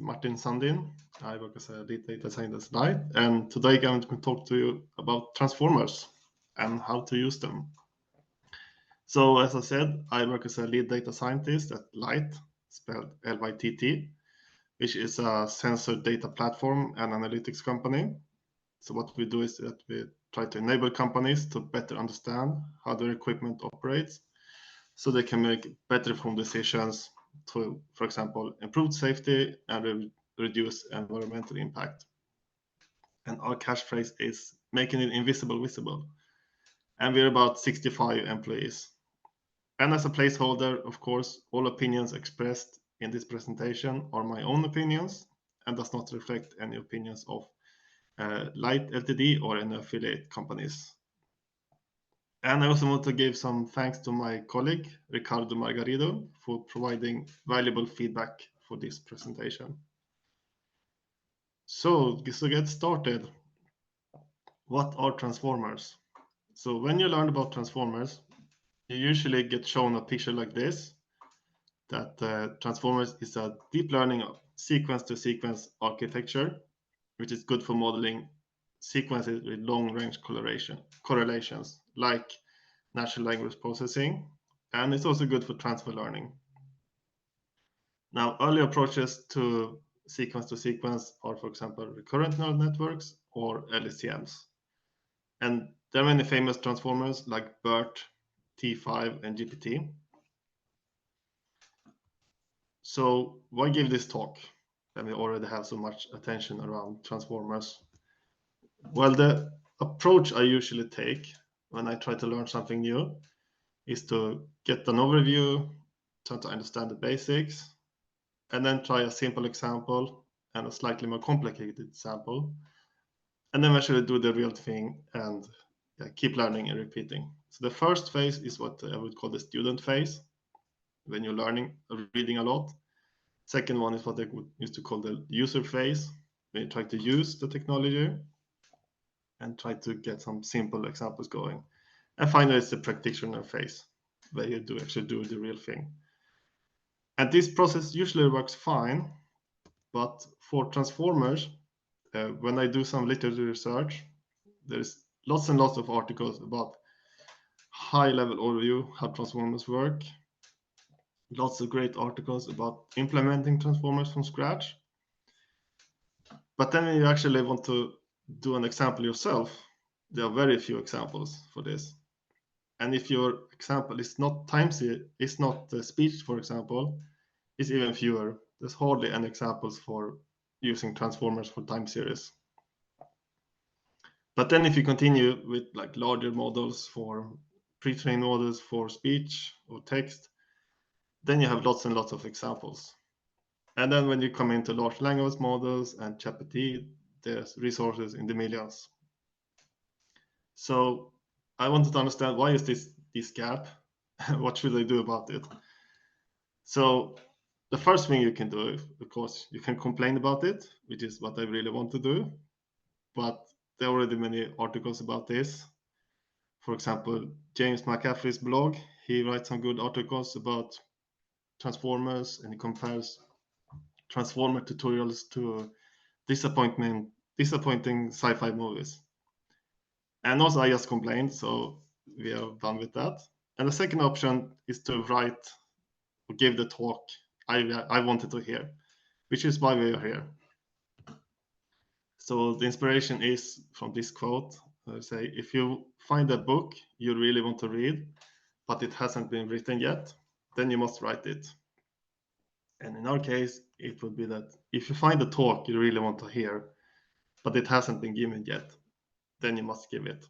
Martin Sundin. I work as a lead data scientist at LYTT, and today I'm going to talk to you about transformers and how to use them. So as I said, I work as a lead data scientist at LYTT, spelled LYTT, which is a sensor data platform and analytics company. So what we do is that we try to enable companies to better understand how their equipment operates so they can make better informed decisions to, for example, improve safety and reduce environmental impact. And our catchphrase is making it invisible visible. And we're about 65 employees. And as a placeholder, of course, all opinions expressed in this presentation are my own opinions and does not reflect any opinions of LYTT LTD or any affiliate companies. And I also want to give some thanks to my colleague, Ricardo Margarido, for providing valuable feedback for this presentation. So to get started, what are transformers? So when you learn about transformers, you usually get shown a picture like this, that transformers is a deep learning sequence-to-sequence architecture, which is good for modeling sequences with long-range correlations, like natural language processing, and it's also good for transfer learning. Now, early approaches to sequence are, for example, recurrent neural networks or LSTMs. And there are many famous transformers like BERT, T5, and GPT. So why give this talk when we already have so much attention around transformers? Well, the approach I usually take when I try to learn something new is to get an overview, try to understand the basics, and then try a simple example and a slightly more complicated example, and then actually do the real thing and keep learning and repeating. So the first phase is what I would call the student phase, when you're learning, reading a lot. Second one is what I used to call the user phase, when you try to use the technology and try to get some simple examples going. And finally, it's the practitioner phase, where you actually do the real thing. And this process usually works fine, but for transformers, when I do some literature research, there's lots and lots of articles about high-level overview, how transformers work, lots of great articles about implementing transformers from scratch. But then when you actually want to do an example yourself, there are very few examples for this. And if your example is not speech, for example, it's even fewer. There's hardly any examples for using transformers for time series. But then if you continue with like larger models for pre-trained models for speech or text, then you have lots and lots of examples. And then when you come into large language models and GPT, there's resources in the millions. So I wanted to understand, why is this gap? What should I do about it? So the first thing you can do, of course, you can complain about it, which is what I really want to do. But there are already many articles about this. For example, James McAfee's blog, he writes some good articles about transformers, and he compares transformer tutorials to disappointing sci-fi movies. And also I just complained, so we are done with that. And the second option is to write or give the talk I wanted to hear, which is why we are here. So the inspiration is from this quote. I say, if you find a book you really want to read, but it hasn't been written yet, then you must write it. And in our case, it would be that if you find a talk you really want to hear, but it hasn't been given yet, then you must give it.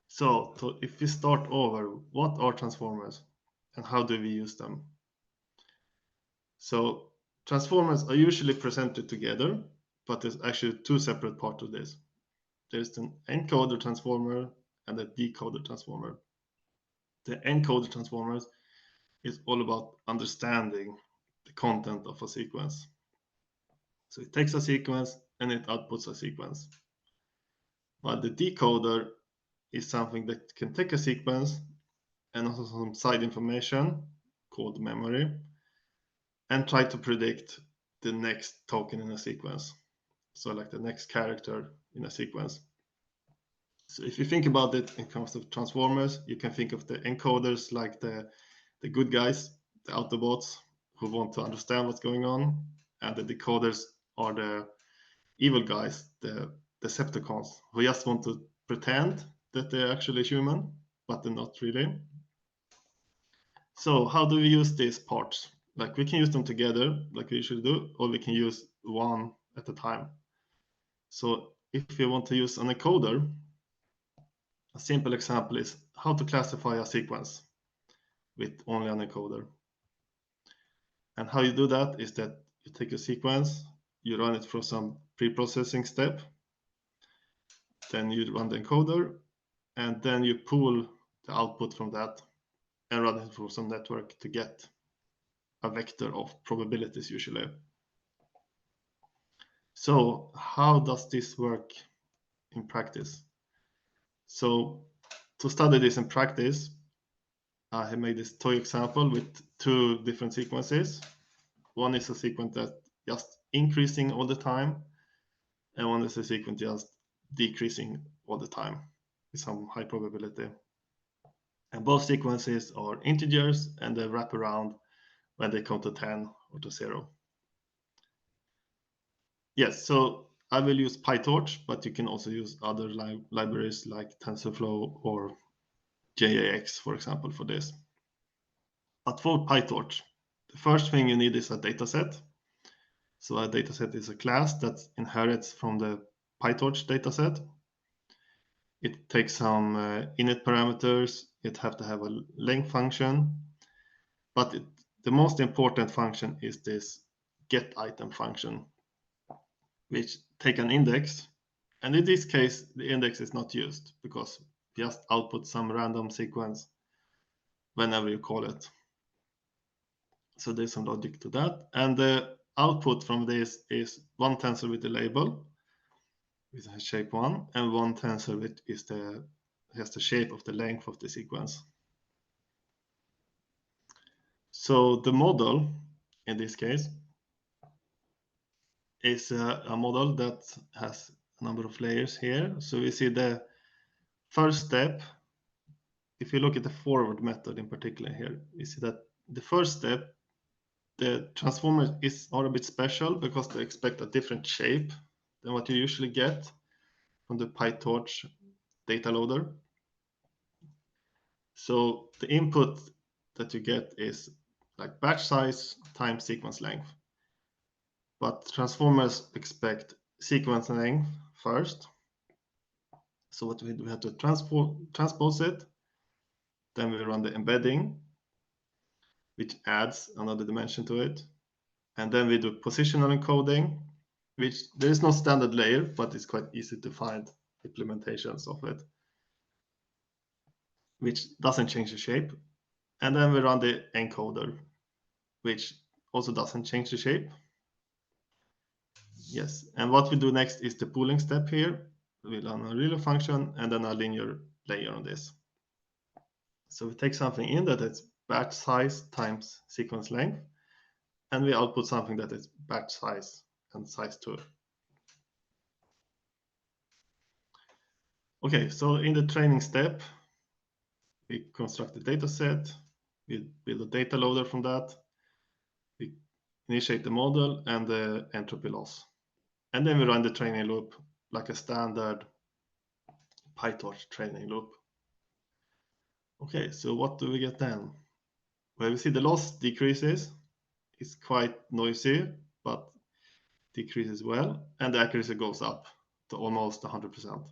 So if we start over, what are transformers and how do we use them? So transformers are usually presented together, but there's actually two separate parts of this. There's an encoder transformer and a decoder transformer. The encoder transformers is all about understanding the content of a sequence. So it takes a sequence and it outputs a sequence. While the decoder is something that can take a sequence and also some side information called memory and try to predict the next token in a sequence. So like the next character in a sequence. So if you think about it in terms of transformers, you can think of the encoders like the good guys, the Autobots who want to understand what's going on, and the decoders are the evil guys, the Decepticons, who just want to pretend that they're actually human, but they're not really. So how do we use these parts? Like we can use them together, like we usually do, or we can use one at a time. So if you want to use an encoder, a simple example is how to classify a sequence with only an encoder. And how you do that is that you take a sequence, you run it through some pre-processing step, then you run the encoder, and then you pull the output from that and run it through some network to get a vector of probabilities usually. So how does this work in practice? So to study this in practice, I have made this toy example with two different sequences. One is a sequence that's just increasing all the time, and one is a sequence just decreasing all the time with some high probability. And both sequences are integers, and they wrap around when they come to 10 or to 0. Yes, so I will use PyTorch, but you can also use other libraries like TensorFlow or JAX, for example, for this. But for PyTorch, the first thing you need is a dataset. So a dataset is a class that inherits from the PyTorch dataset. It takes some init parameters. It have to have a length function, but the most important function is this getItem function, which take an index. And in this case, the index is not used because just output some random sequence whenever you call it. So there's some logic to that. And the output from this is one tensor with the label, with a shape 1, and one tensor which has the shape of the length of the sequence. So the model, in this case, is a model that has a number of layers here. So we see the first step. If you look at the forward method in particular here, we see that the first step, the transformers are a bit special because they expect a different shape than what you usually get from the PyTorch data loader. So the input that you get is like batch size times sequence length. But transformers expect sequence length first. So what we do, we have to transpose it. Then we run the embedding, which adds another dimension to it. And then we do positional encoding, which there is no standard layer, but it's quite easy to find implementations of it, which doesn't change the shape. And then we run the encoder, which also doesn't change the shape. Yes, and what we do next is the pooling step here. We run a ReLU function and then a linear layer on this. So we take something in that is batch size times sequence length, and we output something that is batch size and size 2. Okay, so in the training step, we construct the data set, we build a data loader from that, we initiate the model and the entropy loss. And then we run the training loop like a standard PyTorch training loop. Okay, so what do we get then? Well, we see the loss decreases. It's quite noisy, but decreases well, and the accuracy goes up to almost 100%.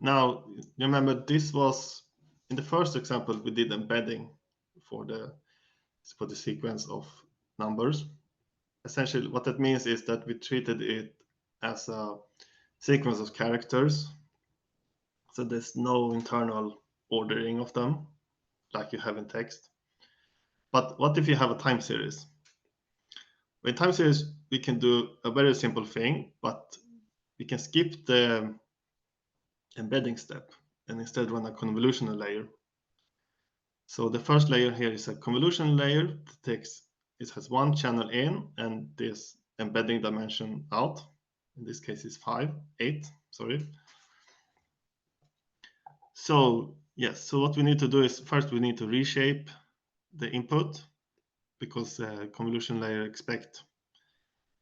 Now, remember, this was in the first example we did embedding for the sequence of numbers. Essentially, what that means is that we treated it as a sequence of characters. So there's no internal ordering of them like you have in text. But what if you have a time series? With time series, we can do a very simple thing, but we can skip the embedding step and instead run a convolutional layer. So the first layer here is a convolutional layer that takes it has one channel in and this embedding dimension out. In this case is 8, sorry. So yes, so what we need to do is first we need to reshape the input, because the convolution layer expect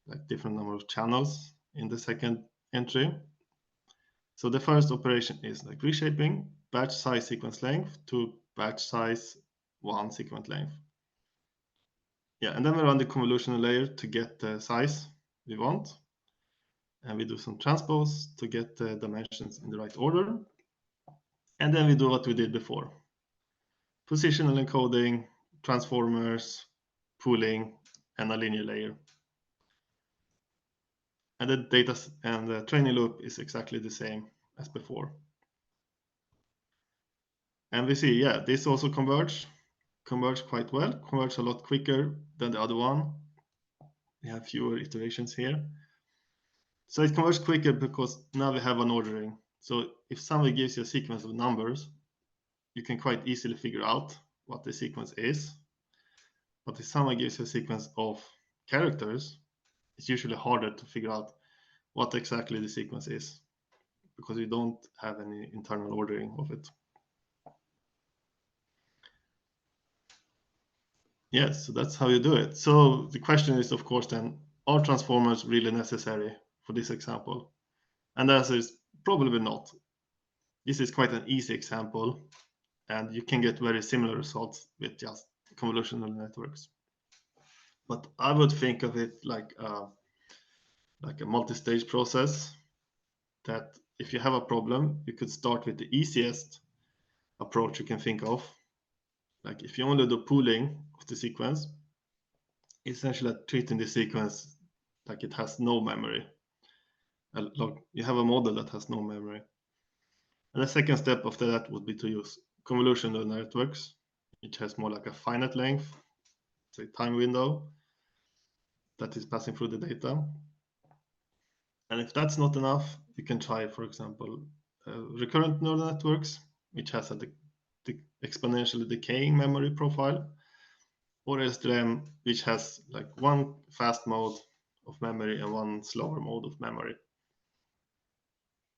like different number of channels in the second entry. So the first operation is like reshaping batch size sequence length to batch size 1 sequence length. Yeah, and then we run the convolution layer to get the size we want. And we do some transpose to get the dimensions in the right order. And then we do what we did before. Positional encoding, transformers, pooling, and a linear layer. And the data and the training loop is exactly the same as before. And we see, yeah, this also converge quite well, converge a lot quicker than the other one. We have fewer iterations here. So it converges quicker because now we have an ordering. So if somebody gives you a sequence of numbers, you can quite easily figure out what the sequence is. But if someone gives you a sequence of characters, it's usually harder to figure out what exactly the sequence is, because you don't have any internal ordering of it. Yes, so that's how you do it. So the question is, of course, then, are transformers really necessary for this example? And the answer is probably not. This is quite an easy example, and you can get very similar results with just convolutional networks. But I would think of it like a multi-stage process, that if you have a problem, you could start with the easiest approach you can think of. Like if you only do pooling of the sequence, essentially treating the sequence like it has no memory. You have a model that has no memory. And the second step after that would be to use convolutional networks, which has more like a finite length, say time window, that is passing through the data. And if that's not enough, you can try, for example, recurrent neural networks, which has a exponentially decaying memory profile, or SDM, which has like one fast mode of memory and one slower mode of memory.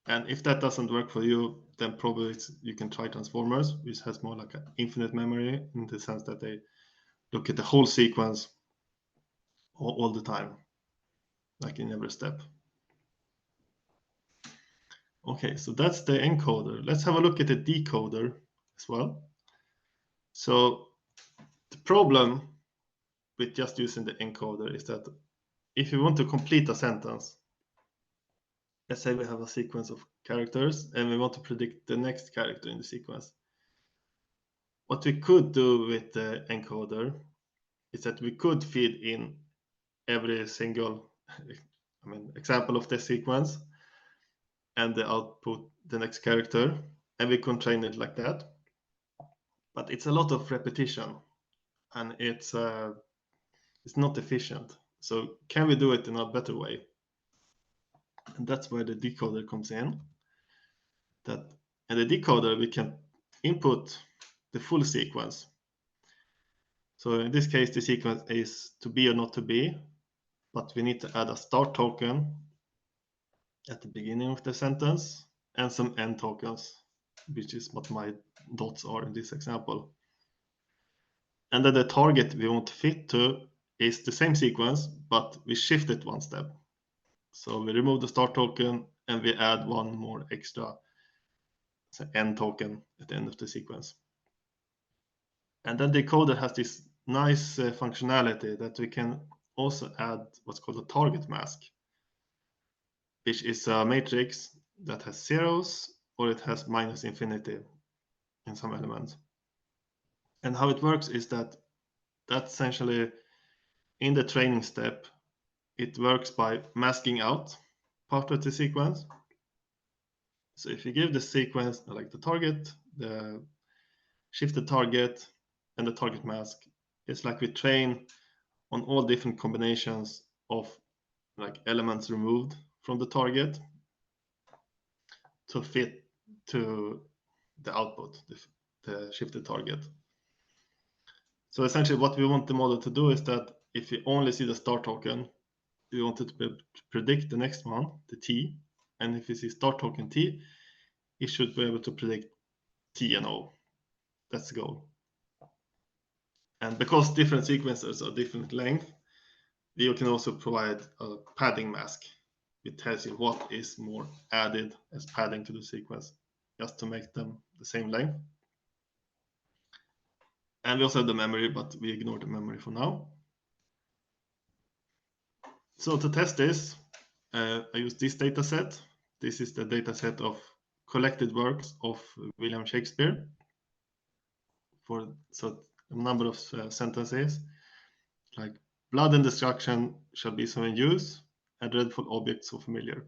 And if that doesn't work for you, then probably you can try transformers, which has more like an infinite memory, in the sense that they look at the whole sequence all the time, like in every step. Okay, so that's the encoder. Let's have a look at the decoder as well. So the problem with just using the encoder is that if you want to complete a sentence, let's say we have a sequence of characters and we want to predict the next character in the sequence. What we could do with the encoder is that we could feed in every single example of the sequence and the output the next character, and we can train it like that. But it's a lot of repetition, and it's not efficient. So can we do it in a better way? And that's where the decoder comes in. In the decoder, we can input the full sequence. So in this case, the sequence is to be or not to be, but we need to add a start token at the beginning of the sentence and some end tokens, which is what my dots are in this example. And then the target we want to fit to is the same sequence, but we shift it one step. So we remove the start token and we add one more extra end token at the end of the sequence. And then the decoder has this nice functionality that we can also add what's called a target mask, which is a matrix that has zeros or it has minus infinity in some elements. And how it works is that essentially in the training step, it works by masking out part of the sequence. So if you give the sequence like the target, the shifted target, and the target mask, it's like we train on all different combinations of like elements removed from the target to fit to the output, the shifted target. So essentially what we want the model to do is that if you only see the start token, you want it to predict the next one, the T. And if you see start token T, it should be able to predict T and O. That's the goal. And because different sequences are different length, you can also provide a padding mask. It tells you what is more added as padding to the sequence, just to make them the same length. And we also have the memory, but we ignore the memory for now. So to test this, I use this data set. This is the data set of collected works of William Shakespeare. So a number of sentences, like blood and destruction shall be so in use, and dreadful objects so familiar,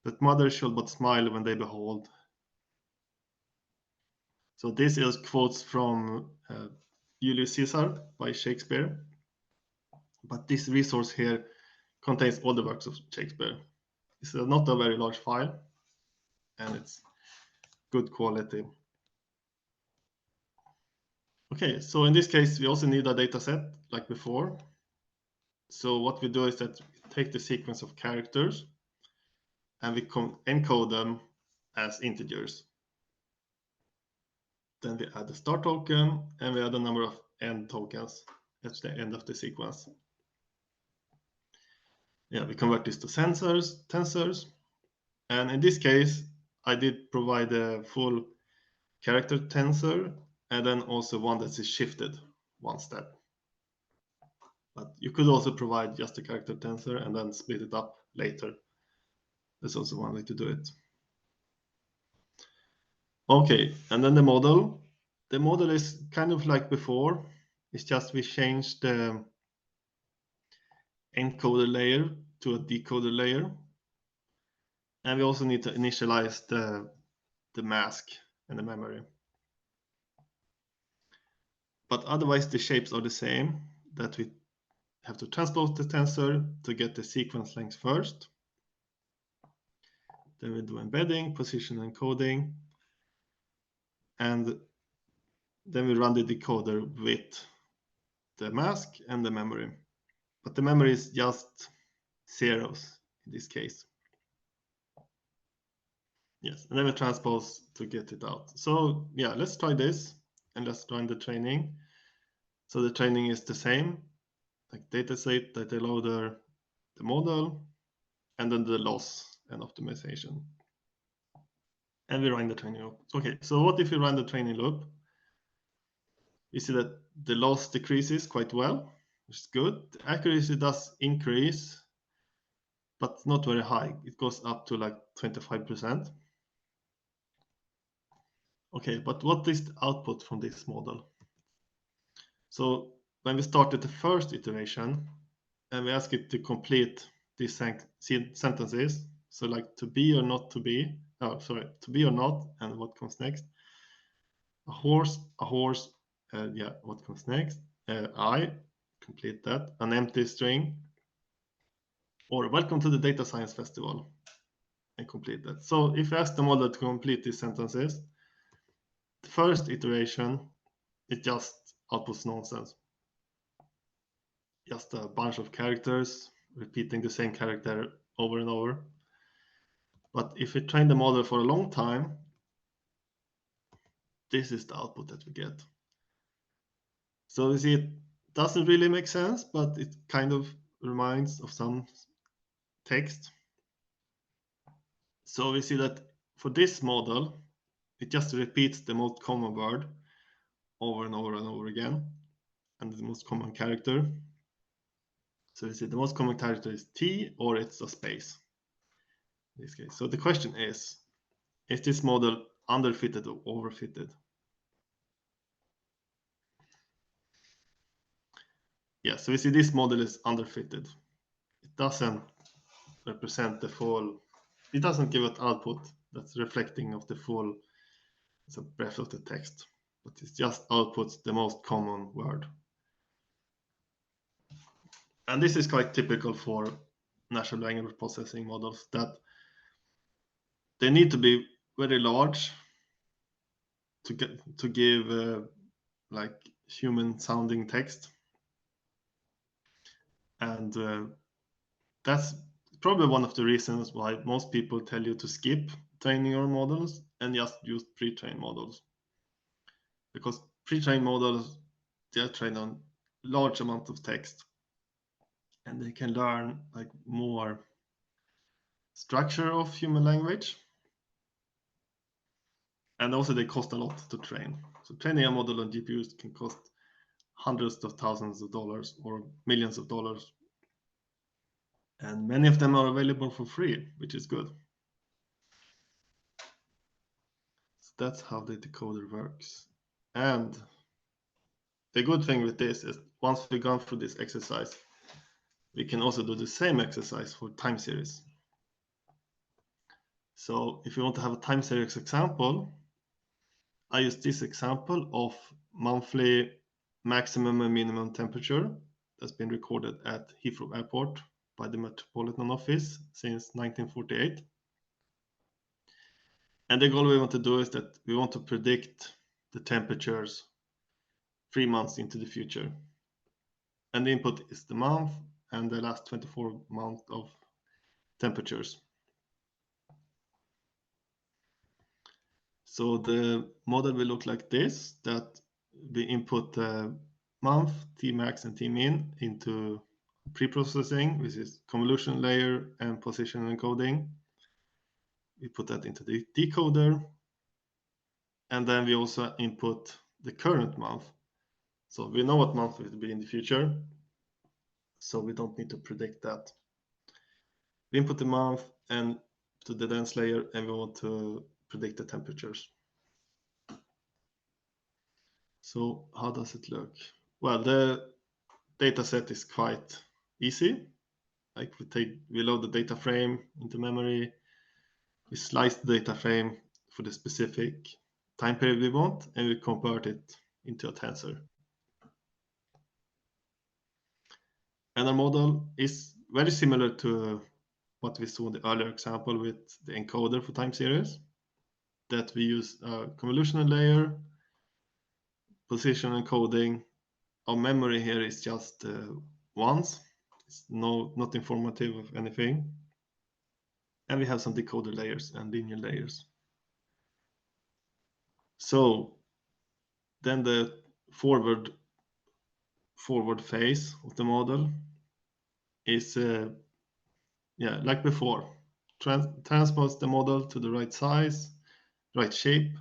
that mothers shall but smile when they behold. So this is quotes from Julius Caesar by Shakespeare, but this resource here contains all the works of Shakespeare. It's not a very large file, and it's good quality. Okay, so in this case, we also need a data set like before. So what we do is that we take the sequence of characters and we encode them as integers. Then we add the start token and we add a number of end tokens at the end of the sequence. Yeah, we convert this to tensors. And in this case, I did provide a full character tensor and then also one that is shifted one step. But you could also provide just a character tensor and then split it up later. That's also one way to do it. Okay, and then the model. The model is kind of like before. It's just we changed the encoder layer to a decoder layer. And we also need to initialize the mask and the memory. But otherwise, the shapes are the same, that we have to transpose the tensor to get the sequence length first. Then we do embedding, position encoding, and then we run the decoder with the mask and the memory. But the memory is just zeros in this case. Yes, and then we transpose to get it out. So yeah, let's try this and let's run the training. So the training is the same, like dataset, data loader, the model, and then the loss and optimization. And we run the training loop. Okay, so what if we run the training loop? We see that the loss decreases quite well, which is good. The accuracy does increase, but not very high. It goes up to like 25%. Okay, but what is the output from this model? So when we started the first iteration, and we ask it to complete these sentences, so like to be or not to be, to be or not, and what comes next. A horse, yeah, what comes next? I, complete that. An empty string, or welcome to the Data Science Festival, and complete that. So if you ask the model to complete these sentences, the first iteration, it just outputs nonsense. Just a bunch of characters repeating the same character over and over. But if we train the model for a long time, this is the output that we get. So you see, it doesn't really make sense, but it kind of reminds of some text. So we see that for this model, it just repeats the most common word over and over and over again, and the most common character. So you see the most common character is T, or it's a space in this case. So the question is this model underfitted or overfitted? Yeah, so we see this model is underfitted. It doesn't represent the full, it doesn't give an output that's reflecting of the full breadth of the text, but it just outputs the most common word. And this is quite typical for natural language processing models, that they need to be very large to give like human sounding text. And that's probably one of the reasons why most people tell you to skip training your models and just use pre-trained models. Because pre-trained models, they are trained on large amount of text, and they can learn like more structure of human language. And also they cost a lot to train. So training a model on GPUs can cost hundreds of thousands of dollars or millions of dollars. And many of them are available for free, which is good. So that's how the decoder works. And the good thing with this is once we've gone through this exercise, we can also do the same exercise for time series. So if you want to have a time series example, I use this example of monthly maximum and minimum temperature that's been recorded at Heathrow Airport by the Metropolitan Office since 1948. And the goal we want to do is that we want to predict the temperatures 3 months into the future. And the input is the month and the last 24 months of temperatures. So the model will look like this, that we input the month, Tmax and Tmin into pre-processing, which is convolution layer and position encoding. We put that into the decoder. And then we also input the current month. So we know what month it will be in the future. So we don't need to predict that. We input the month and to the dense layer, and we want to predict the temperatures. So how does it look? Well, the data set is quite easy. Like we load the data frame into memory, we slice the data frame for the specific time period we want, and we convert it into a tensor. And our model is very similar to what we saw in the earlier example with the encoder for time series, that we use a convolutional layer, position encoding. Our memory here is just ones. It's not informative of anything. And we have some decoder layers and linear layers. So then the forward phase of the model is like before, transpose the model to the right size, right shape,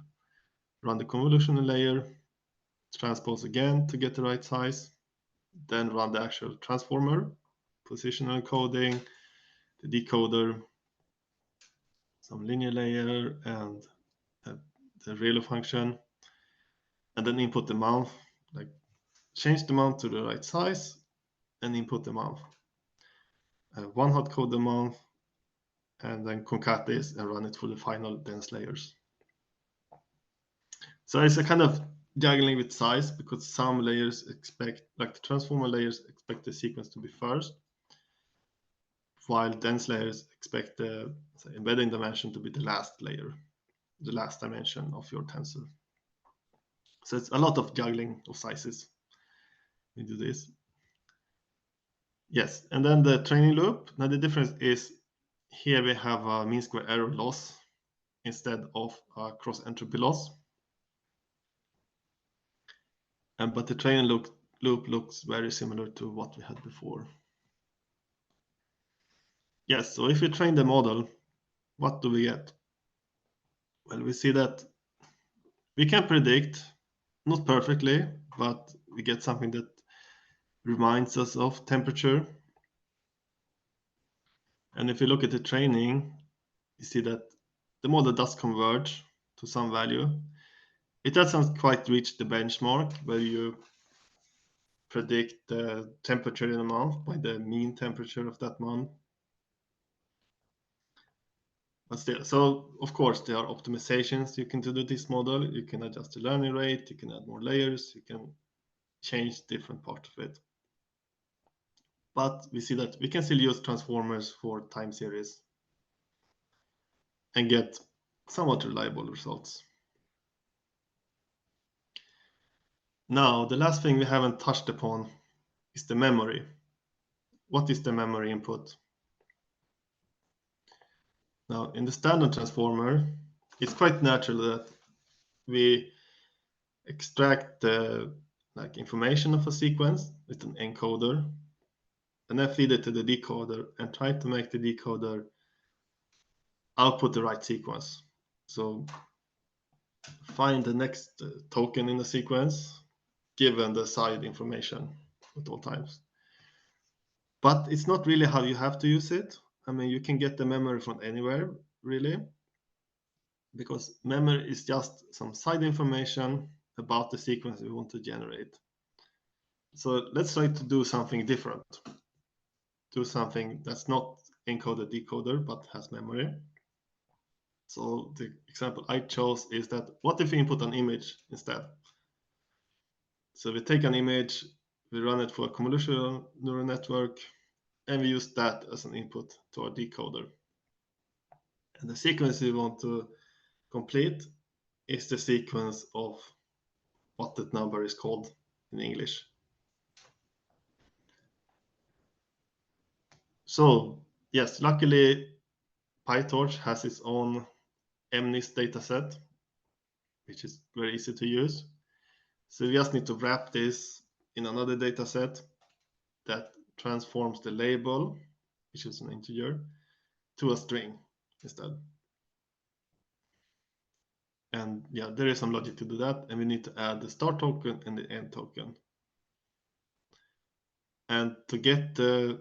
run the convolutional layer, transpose again to get the right size, then run the actual transformer, positional encoding, the decoder, some linear layer, and the ReLU function, and then input the month, like change the month to the right size and input the month. One hot code the month, and then concat this and run it for the final dense layers. So it's a kind of juggling with size, because some layers expect, like the transformer layers, expect the sequence to be first, while dense layers expect the embedding dimension to be the last layer, the last dimension of your tensor. So it's a lot of juggling of sizes. We do this. Yes, and then the training loop. Now the difference is here we have a mean square error loss instead of a cross entropy loss. But the training loop looks very similar to what we had before. Yes, so if we train the model, what do we get? Well, we see that we can predict, not perfectly, but we get something that reminds us of temperature. And if you look at the training, you see that the model does converge to some value. It doesn't quite reach the benchmark where you predict the temperature in a month by the mean temperature of that month. But still, so of course there are optimizations you can do to this model. You can adjust the learning rate, you can add more layers, you can change different parts of it. But we see that we can still use transformers for time series and get somewhat reliable results. Now, the last thing we haven't touched upon is the memory. what is the memory input? Now, in the standard transformer, it's quite natural that we extract the information of a sequence with an encoder, and then feed it to the decoder and try to make the decoder output the right sequence. So find the next token in the sequence given the side information at all times. But it's not really how you have to use it. I mean, you can get the memory from anywhere, really, because memory is just some side information about the sequence we want to generate. So let's try to do something different. Do something that's not encoder decoder, but has memory. So the example I chose is that what if we input an image instead? So we take an image, we run it for a convolutional neural network, and we use that as an input to our decoder. And the sequence we want to complete is the sequence of what that number is called in English. So yes, luckily PyTorch has its own MNIST dataset, which is very easy to use. So we just need to wrap this in another dataset that transforms the label, which is an integer, to a string instead. And yeah, there is some logic to do that, and we need to add the start token and the end token. And to get an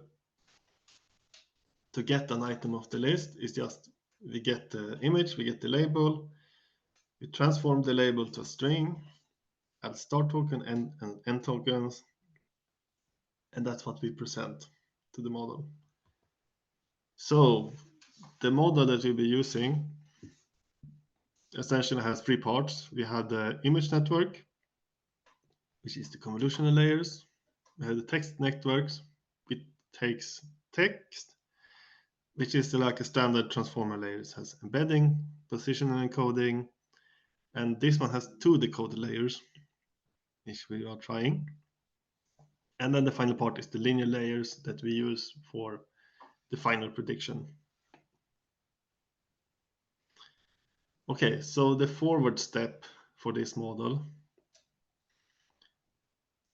item of the list is just we get the image, we get the label, we transform the label to a string, add start token and end tokens, and that's what we present to the model. So the model that we'll be using essentially has three parts. We have the image network, which is the convolutional layers. We have the text networks, which takes text, which is like a standard transformer layer. It has embedding, position and encoding, and this one has two decoder layers, which we are trying. And then the final part is the linear layers that we use for the final prediction. Okay, so the forward step for this model,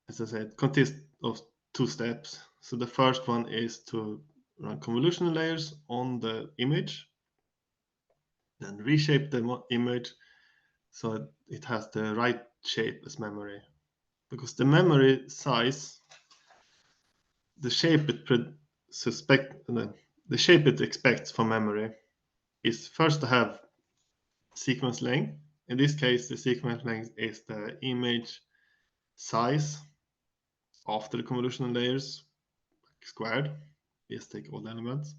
as I said, consists of two steps. So the first one is to run convolutional layers on the image, then reshape the image so it has the right shape as memory. Because the memory size, the shape it expects from memory is first to have sequence length. In this case, the sequence length is the image size after the convolutional layers squared. We just take all the elements,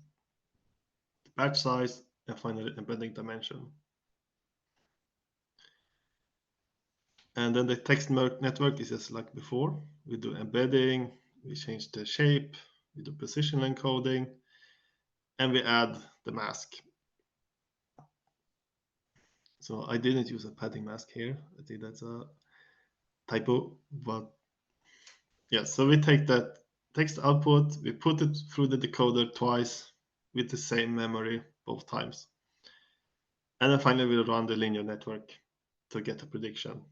the batch size, and finally embedding dimension. And then the text network is just like before. We do embedding, we change the shape, we do positional encoding, and we add the mask. So I didn't use a padding mask here. I think that's a typo, but yeah, so we take that text output, we put it through the decoder twice with the same memory both times. And then finally we run the linear network to get a prediction.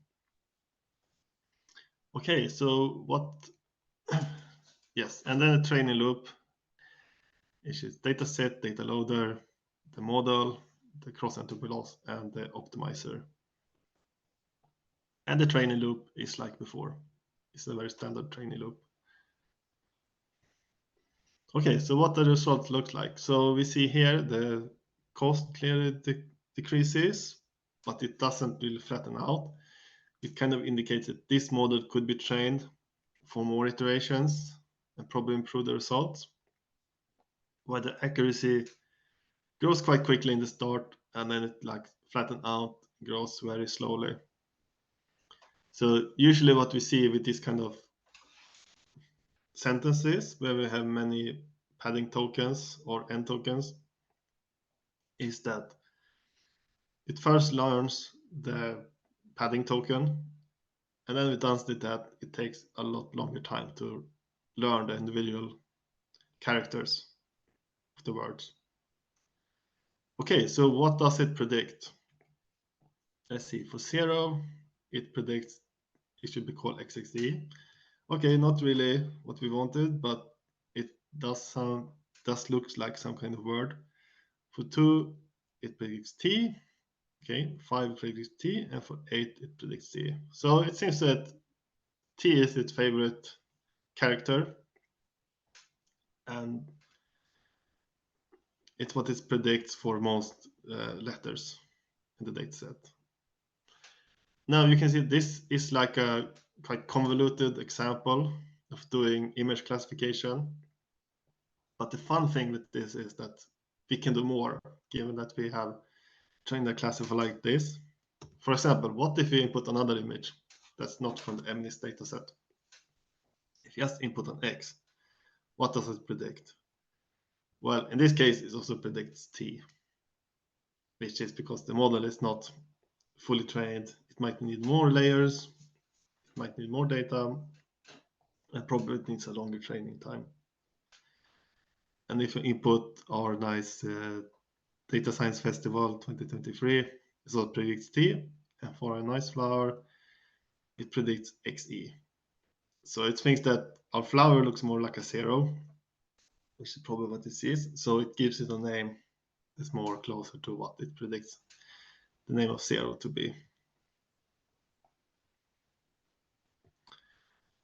Okay, so what, yes, and then the training loop, which is data set, data loader, the model, the cross-entropy loss, and the optimizer. And the training loop is like before. It's a very standard training loop. Okay, so what the result looks like. So we see here the cost clearly decreases, but it doesn't really flatten out. It kind of indicates that this model could be trained for more iterations and probably improve the results. While the accuracy grows quite quickly in the start, and then it like flattens out, grows very slowly. So usually what we see with this kind of sentences where we have many padding tokens or end tokens is that it first learns the padding token, and then once it does that, it takes a lot longer time to learn the individual characters of the words. Okay, so what does it predict? Let's see, for 0, it predicts it should be called XXD. Okay, not really what we wanted, but it does look like some kind of word. For 2, it predicts T. Okay, 5 predicts T, and for 8, it predicts T. So it seems that T is its favorite character, and it's what it predicts for most letters in the dataset. Now you can see this is like a quite convoluted example of doing image classification. But the fun thing with this is that we can do more, given that we have trained a classifier like this. For example, what if we input another image that's not from the MNIST dataset? If you just input an X, what does it predict? Well, in this case, it also predicts T, which is because the model is not fully trained. It might need more layers, it might need more data, and probably it needs a longer training time. And if you input our nice Data Science Festival 2023, so it predicts T, and for a nice flower, it predicts XE. So it thinks that our flower looks more like a 0, which is probably what it is. So it gives it a name that's more closer to what it predicts the name of 0 to be.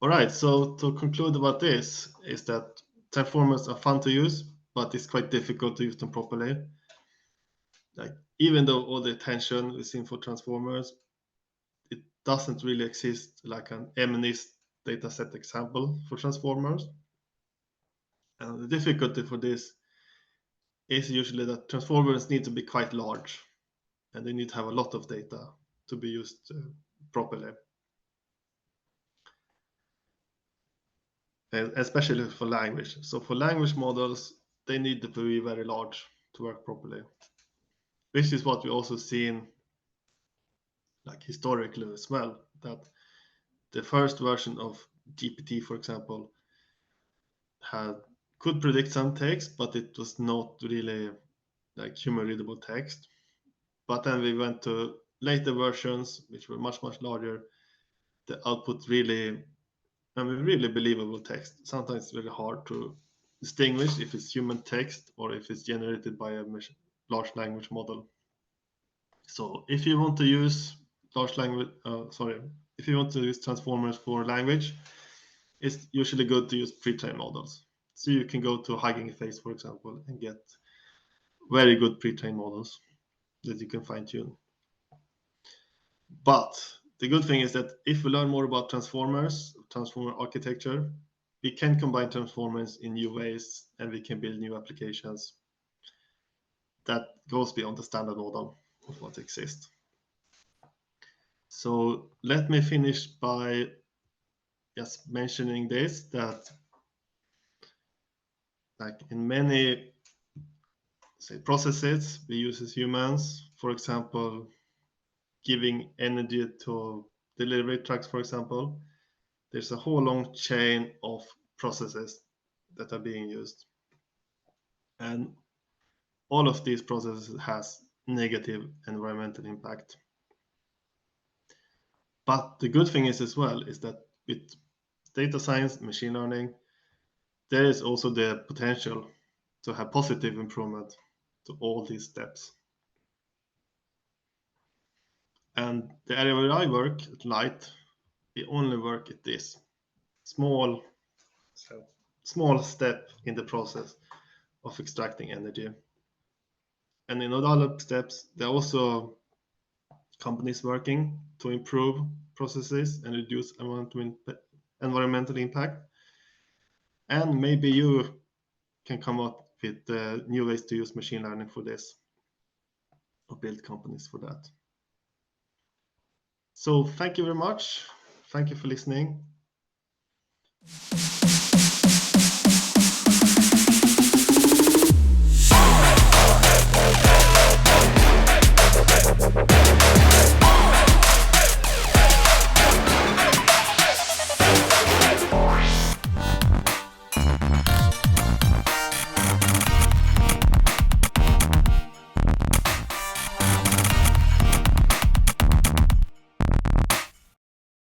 All right, so to conclude about this is that transformers are fun to use, but it's quite difficult to use them properly. Like, even though all the attention is seen for transformers, it doesn't really exist like an MNIST dataset example for transformers. And the difficulty for this is usually that transformers need to be quite large, and they need to have a lot of data to be used properly. And especially for language. So for language models, they need to be very large to work properly. Which is what we also seen like historically as well, that the first version of GPT, for example, could predict some text, but it was not really like human readable text. But then we went to later versions, which were much, much larger. The output really believable text. Sometimes it's really hard to distinguish if it's human text or if it's generated by a large language model. So if you want to use if you want to use transformers for language, it's usually good to use pre-trained models. So you can go to Hugging Face, for example, and get very good pre-trained models that you can fine-tune. But the good thing is that if we learn more about transformer architecture, we can combine transformers in new ways, and we can build new applications that goes beyond the standard model of what exists. So let me finish by just mentioning this, that like in many processes we use as humans, for example, giving energy to delivery trucks, for example, there's a whole long chain of processes that are being used. And all of these processes has negative environmental impact. But the good thing is as well is that with data science, machine learning, there is also the potential to have positive improvement to all these steps. And the area where I work at LYTT, we only work at this small step in the process of extracting energy. And in other steps, there are also companies working to improve processes and reduce environmental impact. And maybe you can come up with new ways to use machine learning for this, or build companies for that. So thank you very much. Thank you for listening.